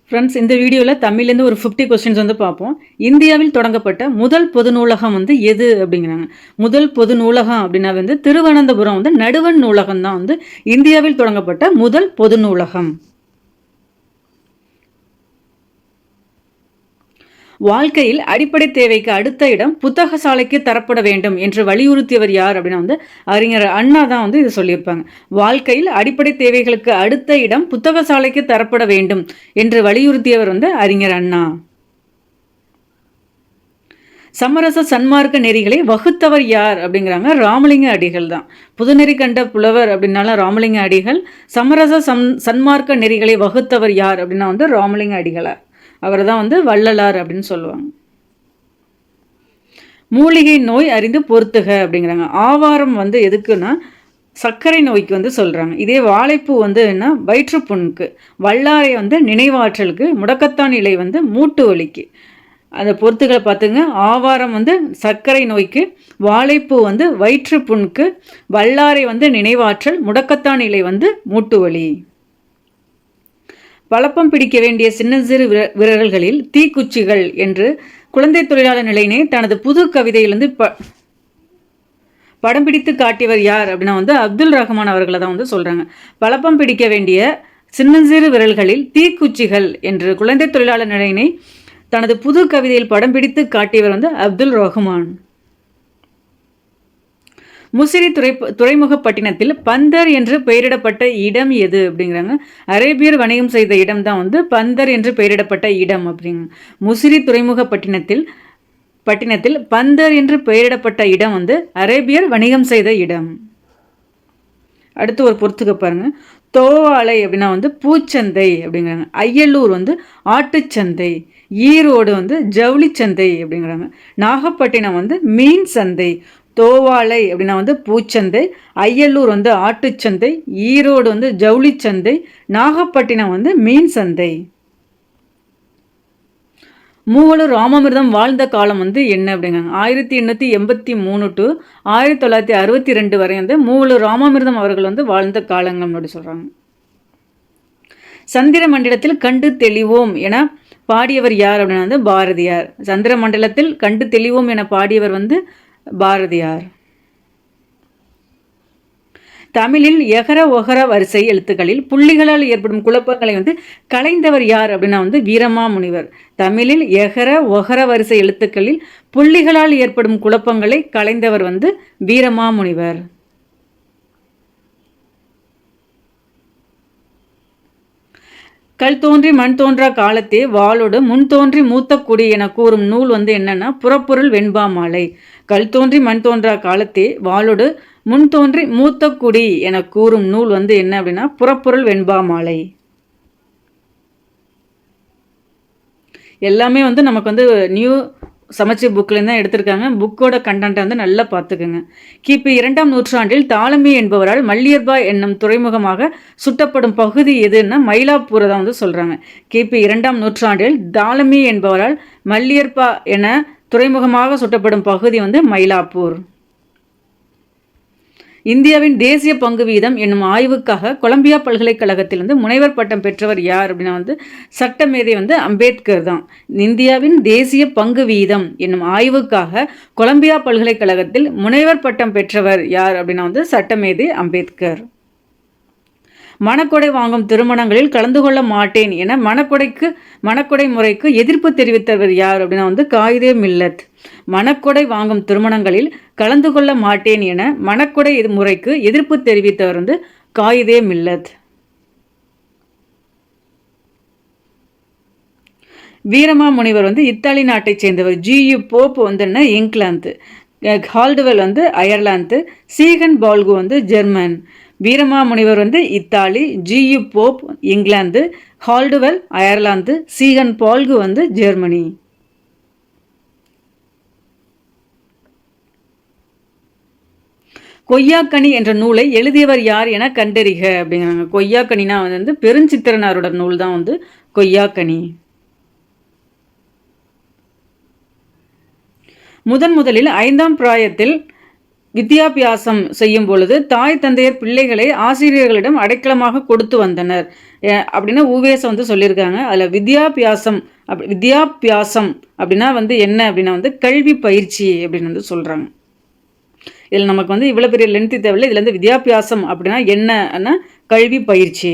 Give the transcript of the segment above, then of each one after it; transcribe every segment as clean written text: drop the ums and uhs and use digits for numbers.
Friends, இந்த வீடியோவில் தமிழ்லேருந்து ஒரு 50 கொஸ்டின்ஸ் வந்து பார்ப்போம். இந்தியாவில் தொடங்கப்பட்ட முதல் பொது நூலகம் வந்து எது அப்படிங்கிறாங்க. முதல் பொது நூலகம் அப்படின்னா வந்து திருவனந்தபுரம் வந்து நடுவண் நூலகம் தான் வந்து இந்தியாவில் தொடங்கப்பட்ட முதல் பொது நூலகம். வாழ்க்கையில் அடிப்படை தேவைக்கு அடுத்த இடம் புத்தக சாலைக்கு தரப்பட வேண்டும் என்று வலியுறுத்தியவர் யார் அப்படின்னா வந்து அறிஞர் அண்ணா தான் வந்து இது சொல்லியிருப்பாங்க. வாழ்க்கையில் அடிப்படை தேவைகளுக்கு அடுத்த இடம் புத்தக சாலைக்கு தரப்பட வேண்டும் என்று வலியுறுத்தியவர் வந்து அறிஞர் அண்ணா. சமரச சன்மார்க்க நெறிகளை வகுத்தவர் யார் அப்படிங்கிறாங்க. ராமலிங்க அடிகள் தான். புதுநெறி கண்ட புலவர் அப்படின்னாலும் ராமலிங்க அடிகள். சமரச சன்மார்க்க நெறிகளை வகுத்தவர் யார் அப்படின்னா வந்து ராமலிங்க அடிகளார். அவர் தான் வந்து வள்ளலார் அப்படின்னு சொல்லுவாங்க. மூலிகை நோய் அறிந்து பொறுத்துக அப்படிங்கிறாங்க. ஆவாரம் வந்து எதுக்குன்னா சர்க்கரை நோய்க்கு வந்து சொல்கிறாங்க. இதே வாழைப்பூ வந்து என்ன வயிற்றுப்புண்ணுக்கு, வல்லாரை வந்து நினைவாற்றலுக்கு, முடக்கத்தான் இலை வந்து மூட்டு வலிக்கு. அந்த பொறுத்துகளை பார்த்துங்க. ஆவாரம் வந்து சர்க்கரை நோய்க்கு, வாழைப்பூ வந்து வயிற்றுப்புண்ணுக்கு, வல்லாரை வந்து நினைவாற்றல், முடக்கத்தான் இலை வந்து மூட்டு வலி. பழப்பம் பிடிக்க வேண்டிய சின்ன சிறு விரல்களில் தீக்குச்சிகள் என்று குழந்தை தொழிலாளர் நிலையினை தனது புது கவிதையிலிருந்து படம் பிடித்து காட்டியவர் யார் அப்படின்னா வந்து அப்துல் ரஹ்மான் அவர்களை தான் வந்து சொல்கிறாங்க. பழப்பம் பிடிக்க வேண்டிய சின்ன சிறு விரல்களில் தீக்குச்சிகள் என்று குழந்தை தொழிலாளர் நிலையினை தனது புது கவிதையில் படம் பிடித்து காட்டியவர் வந்து அப்துல் ரஹ்மான். முசிறி துறைமுகப்பட்டினத்தில் பந்தர் என்று பெயரிடப்பட்ட இடம் எது அப்படிங்கிறாங்க. அரேபியர் வணிகம் செய்த இடம் தான் வந்து பந்தர் என்று பெயரிடப்பட்ட இடம் அப்படிங்க. முசிறி துறைமுகப்பட்டினத்தில் பந்தர் என்று பெயரிடப்பட்ட இடம் வந்து அரேபியர் வணிகம் செய்த இடம். அடுத்து ஒரு பொறுத்துக்க பாருங்க. தோவாலை அப்படின்னா வந்து பூச்சந்தை அப்படிங்கிறாங்க. அய்யலூர் வந்து ஆட்டுச்சந்தை. ஈரோடு வந்து ஜவுளிச்சந்தை அப்படிங்கிறாங்க. நாகப்பட்டினம் வந்து மீன் சந்தை. தோவாலை அப்படின்னா வந்து பூச்சந்தை, அய்யலூர் வந்து ஆட்டுச்சந்தை, ஈரோடு வந்து ஜவுளிச்சந்தை, நாகப்பட்டினம் வந்து மீன் சந்தை. மூவலூர் ராமாமிர்தம் வாழ்ந்த காலம் வந்து என்ன அப்படிங்கிறாங்க. 1883 to 1962 வரை வந்து மூவலூர் ராமாமிர்தம் அவர்கள் வந்து வாழ்ந்த காலங்கள் அப்படி சொல்கிறாங்க. சந்திர மண்டலத்தில் கண்டு தெளிவோம் என பாடியவர் யார் அப்படின்னா வந்து பாரதியார். சந்திர மண்டலத்தில் கண்டு தெளிவோம் என பாடியவர் வந்து பாரதியார். தமிழில் எகர ஒகர வரிசை எழுத்துக்களில் புள்ளிகளால் ஏற்படும் குழப்பங்களை வந்து கலைந்தவர் யார் அப்படின்னா வந்து வீரமாமுனிவர். தமிழில் எகர ஒகர வரிசை எழுத்துக்களில் புள்ளிகளால் ஏற்படும் குழப்பங்களை கலைந்தவர் வந்து வீரமாமுனிவர். கல் தோன்றி மண் தோன்றா காலத்தே வாளோடு முன் தோன்றி மூத்த குடி என கூறும் நூல் வந்து என்னன்னா புறப்பொருள் வெண்பா மாலை. கல் தோன்றி மண் தோன்றா காலத்தே வாளோடு முன் தோன்றி மூத்த குடி என கூறும் நூல் வந்து என்ன அப்படின்னா புறப்பொருள் வெண்பா மாலை. எல்லாமே வந்து நமக்கு வந்து நியூ சமச்சி புக்லேருந்து தான் எடுத்திருக்காங்க. புக்கோட கண்டென்ட்டை வந்து நல்லா பார்த்துக்குங்க. கிபி 2ஆம் நூற்றாண்டில் தாலமி என்பவரால் மல்லியர்பா என்னும் துறைமுகமாக சுட்டப்படும் பகுதி எதுன்னா மயிலாப்பூரை தான் வந்து சொல்கிறாங்க. கிபி 2ஆம் நூற்றாண்டில் தாலமி என்பவரால் மல்லியர்பா என துறைமுகமாக சுட்டப்படும் பகுதி வந்து மயிலாப்பூர். இந்தியாவின் தேசிய பங்கு வீதம் என்னும் ஆய்வுக்காக கொலம்பியா பல்கலைக்கழகத்திலிருந்து முனைவர் பட்டம் பெற்றவர் யார் அப்படின்னா வந்து சட்டமேதை வந்து அம்பேத்கர் தான். இந்தியாவின் தேசிய பங்கு வீதம் என்னும் ஆய்வுக்காக கொலம்பியா பல்கலைக்கழகத்தில் முனைவர் பட்டம் பெற்றவர் யார் அப்படின்னா வந்து சட்டமேதை அம்பேத்கர். மணக்கொடை வாங்கும் திருமணங்களில் கலந்து கொள்ள மாட்டேன் என மணக்கொடை முறைக்கு எதிர்ப்பு தெரிவித்தவர் யார் அப்படின்னா வந்து காயிதே மில்லத். மணக்கொடை வாங்கும் திருமணங்களில் கலந்து கொள்ள மாட்டேன் என மணக்கொடை முறைக்கு எதிர்ப்பு தெரிவித்தவர் வந்து காயிதே மில்லத். வீரமாமுனிவர் வந்து இத்தாலி நாட்டை சேர்ந்தவர். ஜியு போப் வந்து என்ன இங்கிலாந்து, ஹால்டுவெல் வந்து அயர்லாந்து, சீகன் பால்கு வந்து ஜெர்மன். வீரமாமுனிவர் வந்து Italy, G U Pope England, Caldwell Ireland, Ziegenbalg வந்து ஜெர்மனி. கொய்யாக்கனி என்ற நூலை எழுதியவர் யார் என கண்டறிக அப்படிங்கிறாங்க. கொய்யாக்கனினா வந்து பெருஞ்சித்திரனாரோட நூல் தான் வந்து கொய்யாக்கனி. முதலில் 5ஆம் பிராயத்தில் வித்யாபியாசம் செய்யும் பொழுது தாய் தந்தையர் பிள்ளைகளை ஆசிரியர்களிடம் அடைக்கலமாக கொடுத்து வந்தனர் அப்படின்னு ஊவேச வந்து சொல்லியிருக்காங்க. அதில் வித்யாபியாசம் அப்படின்னா வந்து என்ன அப்படின்னா வந்து கல்வி பயிற்சி அப்படின்னு வந்து சொல்கிறாங்க. இதில் நமக்கு வந்து இவ்வளோ பெரிய லென்த்து தேவையில்லை. இதில் வந்து வித்யாபியாசம் அப்படின்னா என்னன்னா கல்வி பயிற்சி.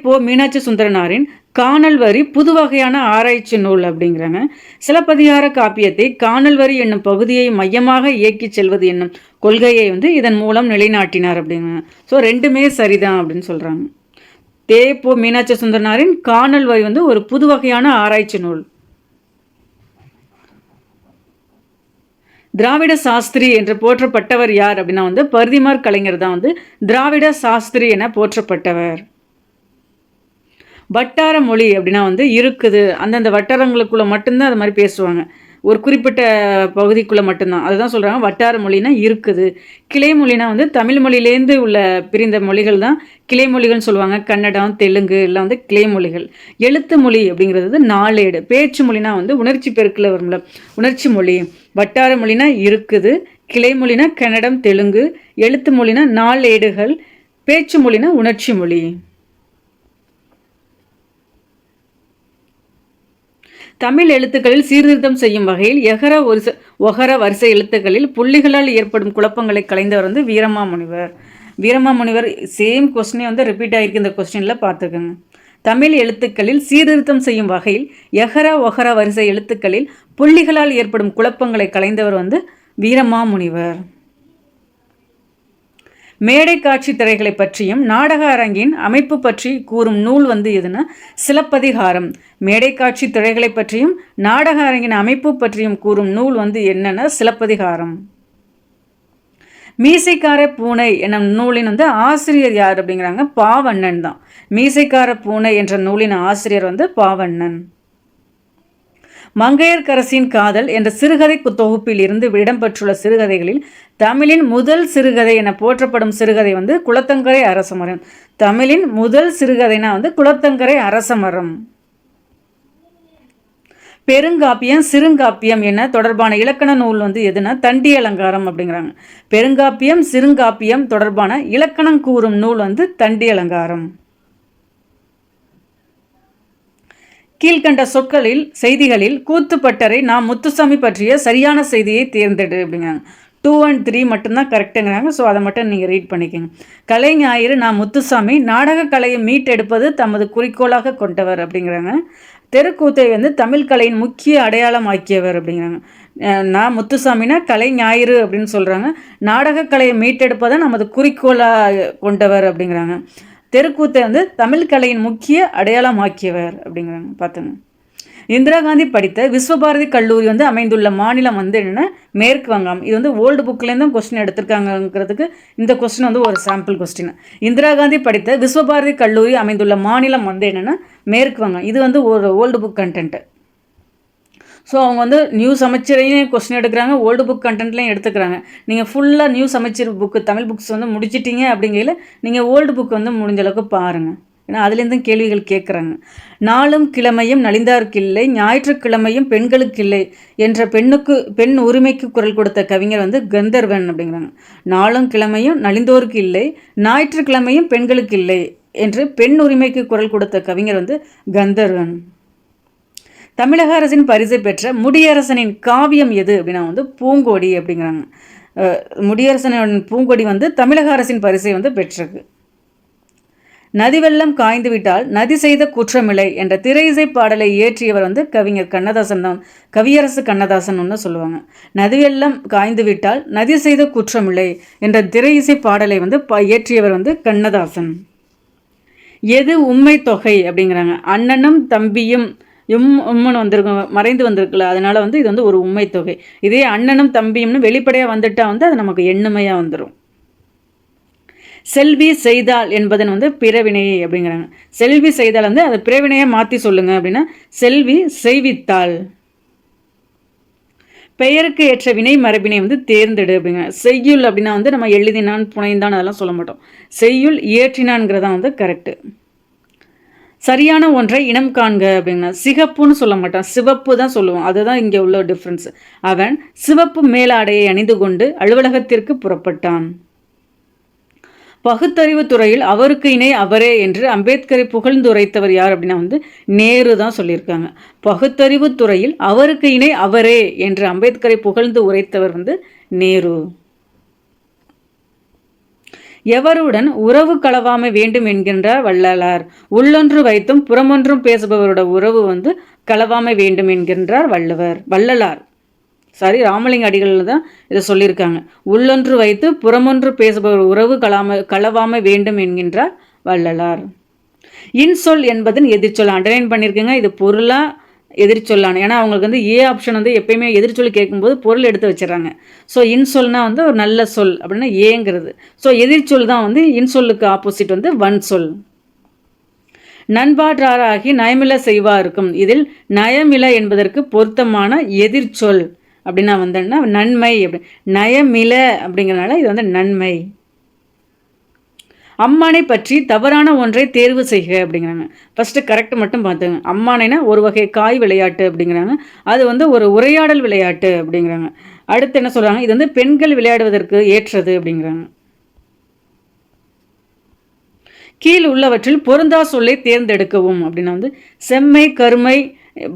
போ மீனாட்சி சுந்தரனாரின் காணல் வரி புது வகையான ஆராய்ச்சி நூல் அப்படிங்கிறாங்க. சிலப்பதிகார காப்பியத்தை காணல் வரி என்னும் பகுதியை மையமாக இயக்கி செல்வது என்னும் கொள்கையை வந்து இதன் மூலம் நிலைநாட்டினார் அப்படிங்கிறாங்க. ஸோ ரெண்டுமே சரிதான் அப்படின்னு சொல்கிறாங்க. போ மீனாட்சி சுந்தரனாரின் காணல் வரி வந்து ஒரு புது வகையான ஆராய்ச்சி நூல். திராவிட சாஸ்திரி என்று போற்றப்பட்டவர் யார் அப்படின்னா வந்து பரிதிமார் கலைஞர் தான் வந்து திராவிட சாஸ்திரி என போற்றப்பட்டவர். வட்டார மொழி அப்படின்னா வந்து இருக்குது, அந்தந்த வட்டாரங்களுக்குள்ளே மட்டும்தான் அது மாதிரி பேசுவாங்க, ஒரு குறிப்பிட்ட பகுதிக்குள்ளே மட்டும்தான். அதுதான் சொல்கிறாங்க வட்டார மொழினா இருக்குது. கிளை மொழினா வந்து தமிழ் மொழியிலேருந்து உள்ள பிரிந்த மொழிகள் தான் கிளை மொழிகள்னு சொல்லுவாங்க. கன்னடம், தெலுங்கு எல்லாம் வந்து கிளை மொழிகள். எழுத்து மொழி அப்படிங்கிறது வந்து நாளேடு. பேச்சு மொழினா வந்து உணர்ச்சி பெருக்கில் வரும்ல, உணர்ச்சி மொழி. வட்டார மொழினா இருக்குது, கிளை மொழினா கன்னடம், தெலுங்கு, எழுத்து மொழினா நாளேடுகள், பேச்சு மொழினா உணர்ச்சி மொழி. தமிழ் எழுத்துக்களில் சீர்திருத்தம் செய்யும் வகையில் ஒகர வரிசை எழுத்துக்களில் புள்ளிகளால் ஏற்படும் குழப்பங்களை கலைந்தவர் வந்து வீரமாமுனிவர். வீரமாமுனிவர் சேம் கொஸ்டினே வந்து ரிப்பீட் ஆகிருக்கு இந்த கொஸ்டினில் பார்த்துக்கோங்க. தமிழ் எழுத்துக்களில் சீர்திருத்தம் செய்யும் வகையில் ஒகர வரிசை எழுத்துக்களில் புள்ளிகளால் ஏற்படும் குழப்பங்களை கலைந்தவர் வந்து வீரமாமுனிவர். மேடை காட்சி திரைகளை பற்றியும் நாடக அரங்கின் அமைப்பு பற்றி கூறும் நூல் வந்து எதுனா சிலப்பதிகாரம். மேடை காட்சி திரைகளை பற்றியும் நாடக அரங்கின் அமைப்பு பற்றியும் கூறும் நூல் வந்து என்னன்னா சிலப்பதிகாரம். மீசைக்கார பூனை என்னும் நூலின் வந்து ஆசிரியர் யார் அப்படிங்கிறாங்க, பாவண்ணன் தான். மீசைக்கார பூனை என்ற நூலின் ஆசிரியர் வந்து பாவண்ணன். மங்கையர்க்கரசின் காதல் என்ற சிறுகதை தொகுப்பில் இருந்து இடம்பெற்றுள்ள சிறுகதைகளில் தமிழின் முதல் சிறுகதை என போற்றப்படும் சிறுகதை வந்து குளத்தங்கரை அரசமரம். தமிழின் முதல் சிறுகதைனா வந்து குளத்தங்கரை அரசமரம். பெருங்காப்பியம் சிறுங்காப்பியம் என தொடர்பான இலக்கண நூல் வந்து எதுனா தண்டி அலங்காரம் அப்படிங்கிறாங்க. பெருங்காப்பியம் சிறுங்காப்பியம் தொடர்பான இலக்கணம் கூறும் நூல் வந்து தண்டி அலங்காரம். கீழ்கண்ட சொற்களில் செய்திகளில் கூத்துப்பட்டறை நாம் முத்துசாமி பற்றிய சரியான செய்தியை தேர்ந்தெடு அப்படிங்கிறாங்க. 2 and 3 மட்டும்தான் கரெக்டுங்கிறாங்க. ஸோ அதை மட்டும் நீங்கள் ரீட் பண்ணிக்கோங்க. கலை ஞாயிறு நான் முத்துசாமி நாடக கலையை மீட்டெடுப்பது தமது குறிக்கோளாக கொண்டவர் அப்படிங்கிறாங்க. தெருக்கூத்தை வந்து தமிழ் கலையின் முக்கிய அடையாளம் ஆக்கியவர் அப்படிங்கிறாங்க. நான் முத்துசாமினா கலை ஞாயிறு அப்படின்னு சொல்கிறாங்க. நாடக கலையை மீட்டெடுப்பதை நமது குறிக்கோளாக கொண்டவர் அப்படிங்கிறாங்க. தெருக்கூத்தை வந்து தமிழ் கலையின் முக்கிய அடையாளமாக்கியவர் அப்படிங்கிறாங்க. பார்த்துங்க. இந்திரா காந்தி படித்த விஸ்வபாரதி கல்லூரி வந்து அமைந்துள்ள மாநிலம் வந்து என்னென்னா மேற்கு வங்கம். இது வந்து ஓல்டு புக்லேருந்தும் கொஸ்டின் எடுத்திருக்காங்கிறதுக்கு இந்த கொஸ்டின் வந்து ஒரு சாம்பிள் கொஸ்டின். இந்திரா காந்தி படித்த விஸ்வபாரதி கல்லூரி அமைந்துள்ள மாநிலம் வந்து என்னென்னா மேற்கு வங்கம். இது வந்து ஒரு ஓல்டு புக் கண்டென்ட்டு. ஸோ அவங்க வந்து நியூ சமச்சீரையும் கொஸ்டின் எடுக்கிறாங்க, ஓல்டு புக் கண்டென்ட்லையும் எடுத்துக்கிறாங்க. நீங்கள் ஃபுல்லாக நியூ சமச்சீர் புக்கு தமிழ் புக்ஸ் வந்து முடிச்சிட்டிங்க அப்படிங்கையில் நீங்கள் ஓல்டு புக் வந்து முடிஞ்ச அளவுக்கு பாருங்கள். ஏன்னா அதுலேருந்தும் கேள்விகள் கேட்குறாங்க. நாளும் கிழமையும் நலிந்தார்க்கில்லை, ஞாயிற்றுக்கிழமையும் பெண்களுக்கில்லை என்ற பெண் உரிமைக்கு குரல் கொடுத்த கவிஞர் வந்து கந்தர்வன் அப்படிங்கிறாங்க. நாளும் கிழமையும் நலிந்தோருக்கு இல்லை, ஞாயிற்றுக்கிழமையும் பெண்களுக்கு இல்லை என்று பெண் உரிமைக்கு குரல் கொடுத்த கவிஞர் வந்து கந்தர்வன். தமிழக அரசின் பரிசை பெற்ற முடியரசனின் காவியம் எது அப்படின்னா வந்து பூங்கொடி அப்படிங்கிறாங்க. முடியரசனின் பூங்கொடி வந்து தமிழக அரசின் பரிசை வந்து பெற்றது. நதி வெள்ளம் காய்ந்து விட்டால் நதி செய்த குற்றமில்லை என்ற திரையிசை பாடலை இயற்றியவர் வந்து கவிஞர் கண்ணதாசன் தான். கவியரசு கண்ணதாசன் ஒன்று சொல்லுவாங்க. நதி வெள்ளம் காய்ந்து விட்டால் நதி செய்த குற்றமில்லை என்ற திரையிசை பாடலை வந்து இயற்றியவர் வந்து கண்ணதாசன். எது உண்மை தொகை அப்படிங்கிறாங்க. அண்ணனும் தம்பியும் உம்முன்னு வந்திருக்கும், மறைந்து வந்திருக்குல்ல, அதனால வந்து இது வந்து ஒரு உண்மை தொகை. இதே அண்ணனும் தம்பியும்னு வெளிப்படையாக வந்துட்டா வந்து அது நமக்கு எண்ணுமையாக வந்துடும். செல்வி செய்தால் என்பதன் வந்து பிறவினையை அப்படிங்கிறாங்க. செல்வி செய்தால் வந்து அதை பிறவினையை மாற்றி சொல்லுங்க அப்படின்னா செல்வி செய்வித்தாள். பெயருக்கு ஏற்ற வினை மரபினை வந்து தேர்ந்தெடு அப்படிங்க. செய்யுள் அப்படின்னா வந்து நம்ம எழுதினான் புனைந்தான் அதெல்லாம் சொல்ல மாட்டோம். செய்யுள் இயற்றினான்ங்கிறதான் வந்து கரெக்டு. சரியான ஒன்றை இனம் காண்க அப்படின்னா சிகப்புன்னு சொல்ல மாட்டான், சிவப்பு தான் சொல்லுவான். அதுதான் இங்கே உள்ள டிஃப்ரென்ஸ். அவன் சிவப்பு மேலாடையை அணிந்து கொண்டு அலுவலகத்திற்கு புறப்பட்டான். பகுத்தறிவு துறையில் அவருக்கு இணை அவரே என்று அம்பேத்கரை புகழ்ந்து உரைத்தவர் யார் அப்படின்னா நேரு தான் சொல்லியிருக்காங்க. பகுத்தறிவு துறையில் அவருக்கு இணை அவரே என்று அம்பேத்கரை புகழ்ந்து உரைத்தவர் நேரு. எவருடன் உறவு களவாமை வேண்டும் என்கின்றார் வள்ளலார். உள்ளொன்று வைத்தும் புறமொன்றும் பேசுபவரோட உறவு களவாமை வேண்டும் என்கின்றார் வள்ளலார். ராமலிங்க அடிகள் தான் இதை சொல்லியிருக்காங்க. உள்ளொன்று வைத்து புறமொன்று பேசுபவர் உறவு களவாமை வேண்டும் என்கின்றார் வள்ளலார். இன்சொல் என்பதன் எதிர்ச்சொல் அண்டர்லைன் பண்ணியிருக்கேங்க. இது பொருளா எதிர்ச்சொல்லான, ஏன்னா அவங்களுக்கு ஏ ஆப்ஷன் எப்பயுமே எதிர்ச்சொல் கேட்கும்போது பொருள் எடுத்து வச்சிடறாங்க. ஸோ இன்சொல்னா ஒரு நல்ல சொல் அப்படின்னா ஏங்கிறது. ஸோ எதிர்ச்சொல் தான் இன்சொல்லுக்கு ஆப்போசிட் வன் சொல். நண்பாற்றாராகி நயமில செய்வாருக்கும். இதில் நயமில என்பதற்கு பொருத்தமான எதிர்ச்சொல் அப்படின்னா நன்மை. அப்படி நயமில அப்படிங்கிறனால இது நன்மை. அம்மானை பற்றி தவறான ஒன்றை தேர்வு செய்க அப்படிங்கிறாங்க. ஃபஸ்ட்டு கரெக்ட் மட்டும் பார்த்துங்க. அம்மானைனா ஒரு வகை காய் விளையாட்டு அப்படிங்கிறாங்க. அது ஒரு உரையாடல் விளையாட்டு அப்படிங்கிறாங்க. அடுத்து என்ன சொல்கிறாங்க, இது பெண்கள் விளையாடுவதற்கு ஏற்றது அப்படிங்கிறாங்க. கீழ் உள்ளவற்றில் பொருந்தா சொல்லை தேர்ந்தெடுக்கவும் அப்படின்னா செம்மை, கருமை,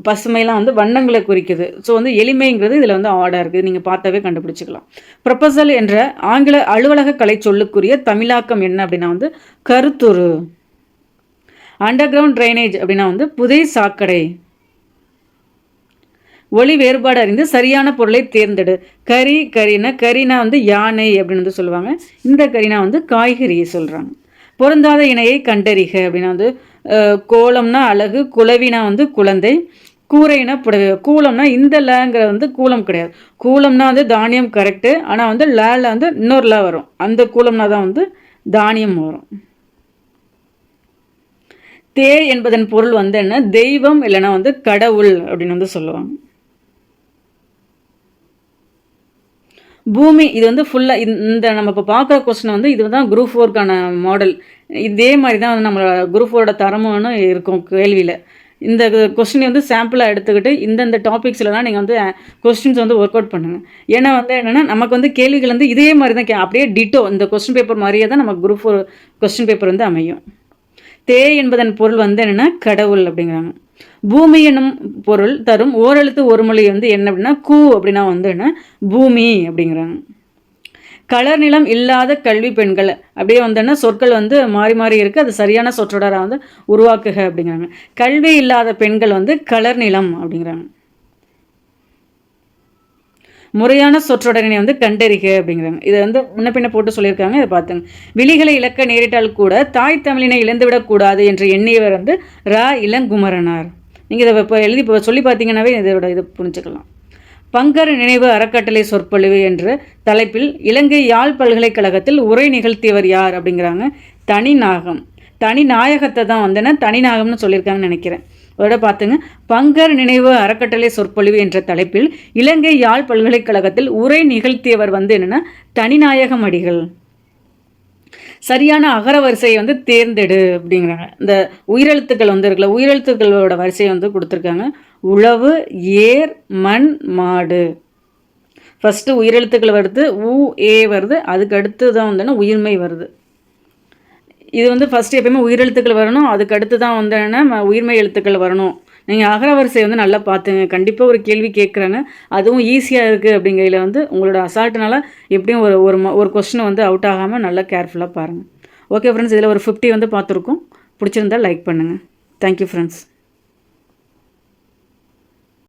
பசுமைலாம் வண்ணங்களை குறிக்குது. ஸோ எளிமைங்கிறது இதில் ஆடாக இருக்குது. நீங்கள் பார்த்தாவே கண்டுபிடிச்சிக்கலாம். ப்ரொபசல் என்ற ஆங்கில அலுவலக கலை சொல்லுக்குரிய தமிழாக்கம் என்ன அப்படின்னா கருத்துரு. அண்டர் கிரவுண்ட் ட்ரைனேஜ் அப்படின்னா புதை சாக்கடை. ஒளி வேறுபாடு அறிந்து சரியான பொருளை தேர்ந்தெடு. கரினா யானை அப்படின்னு சொல்லுவாங்க. இந்த கரினா காய்கறியை சொல்கிறாங்க. பொருந்தாத இணையை கண்டறிக அப்படின்னா கோலம்னா அழகு, குலவினா குழந்தை, கூரைனா புடவை. கூலம்னா இந்த லேங்கிற கூலம் கிடையாது. கூலம்னா தானியம் கரெக்டு. ஆனால் லேல இன்னொரு லே வரும். அந்த கூலம்னா தான் தானியம் வரும். தே என்பதன் பொருள் என்ன, தெய்வம் இல்லைன்னா கடவுள் அப்படின்னு சொல்லுவாங்க. பூமி இது ஃபுல்லாக இந்த நம்ம இப்போ பார்க்குற கொஸ்டின் இதுதான் குரூப் 4க்கான மாடல். இதே மாதிரி தான் நம்ம குரூப் 4ஓட தரமுன்னு இருக்கும் கேள்வியில். இந்த கொஸ்டினை சாம்பிளாக எடுத்துக்கிட்டு இந்தந்த டாபிக்ஸ்லாம் நீங்கள் கொஸ்டின்ஸ் ஒர்க் அவுட் பண்ணுங்கள். ஏன்னா என்னென்னா நமக்கு கேள்விகள் இதே மாதிரி தான் அப்படியே டிட்டோ இந்த கொஸ்டின் பேப்பர் மாதிரியே தான் நம்ம குரூப் 4 கொஸ்டின் பேப்பர் அமையும். தே என்பதன் பொருள் என்னென்னா கடவுள் அப்படிங்கிறாங்க. பூமி என்னும் பொருள் தரும் ஓரெழுத்து ஒரு மொழி என்ன அப்படின்னா கூ அப்படின்னா என்ன பூமி அப்படிங்கிறாங்க. கலர் நிலம் இல்லாத கல்வி பெண்கள் அப்படியே சொற்கள் மாறி மாறி இருக்குது. அது சரியான சொற்றொடராக உருவாக்குக அப்படிங்கிறாங்க. கல்வி இல்லாத பெண்கள் கலர் நிலம் அப்படிங்கிறாங்க. முறையான சொற்றொடரினை கண்டறிக அப்படிங்கிறாங்க. இதை முன்ன பின்ன போட்டு சொல்லியிருக்காங்க. இதை பார்த்துங்க. விழிகளை இழக்க நேரிட்டால் கூட தாய் தமிழினை இழந்துவிடக்கூடாது என்று எண்ணியவர் ரா இளங்குமரனார். நீங்கள் இதை இப்போ எழுதி இப்போ சொல்லி பார்த்தீங்கன்னாவே இதோட இதை புரிஞ்சுக்கலாம். பங்கர் நினைவு அறக்கட்டளை சொற்பொழிவு என்ற தலைப்பில் இலங்கை யாழ் பல்கலைக்கழகத்தில் உரை நிகழ்த்தியவர் யார் அப்படிங்கிறாங்க. தனிநாகம். தனிநாயகத்தை தான் தனிநாகம்னு சொல்லியிருக்காங்கன்னு நினைக்கிறேன். அதோட பார்த்துங்க. பங்கர் நினைவு அறக்கட்டளை சொற்பொழிவு என்ற தலைப்பில் இலங்கை யாழ் பல்கலைக்கழகத்தில் உரை நிகழ்த்தியவர் என்னென்னா தனிநாயகம் அடிகள். சரியான அகர வரிசையை தேர்ந்தெடு அப்படிங்கிறாங்க. இந்த உயிரெழுத்துக்கள் இருக்குல்ல, உயிரெழுத்துக்களோட வரிசையை கொடுத்துருக்காங்க. உழவு, ஏர், மண், மாடு. ஃபஸ்ட்டு உயிரெழுத்துக்கள் வருது, உ ஏ வருது. அதுக்கு அடுத்து தான் உயிர்மை வருது. இது ஃபஸ்ட்டு எப்பயுமே உயிரெழுத்துக்கள் வரணும். அதுக்கு அடுத்து தான் உயிர்மை எழுத்துக்கள் வரணும். நீங்கள் அகர வரிசை நல்லா பார்த்துங்க. கண்டிப்பாக ஒரு கேள்வி கேட்குறாங்க. அதுவும் ஈஸியாக இருக்குது அப்படிங்கிறதுல உங்களோட அசால்ட்டுனால எப்படியும் ஒரு கொஸ்டின் அவுட் ஆகாமல் நல்லா கேர்ஃபுல்லாக பாருங்கள். ஓகே ஃப்ரெண்ட்ஸ், இதில் ஒரு 50 பார்த்துருக்கோம். பிடிச்சிருந்தால் லைக் பண்ணுங்கள். Thank you friends.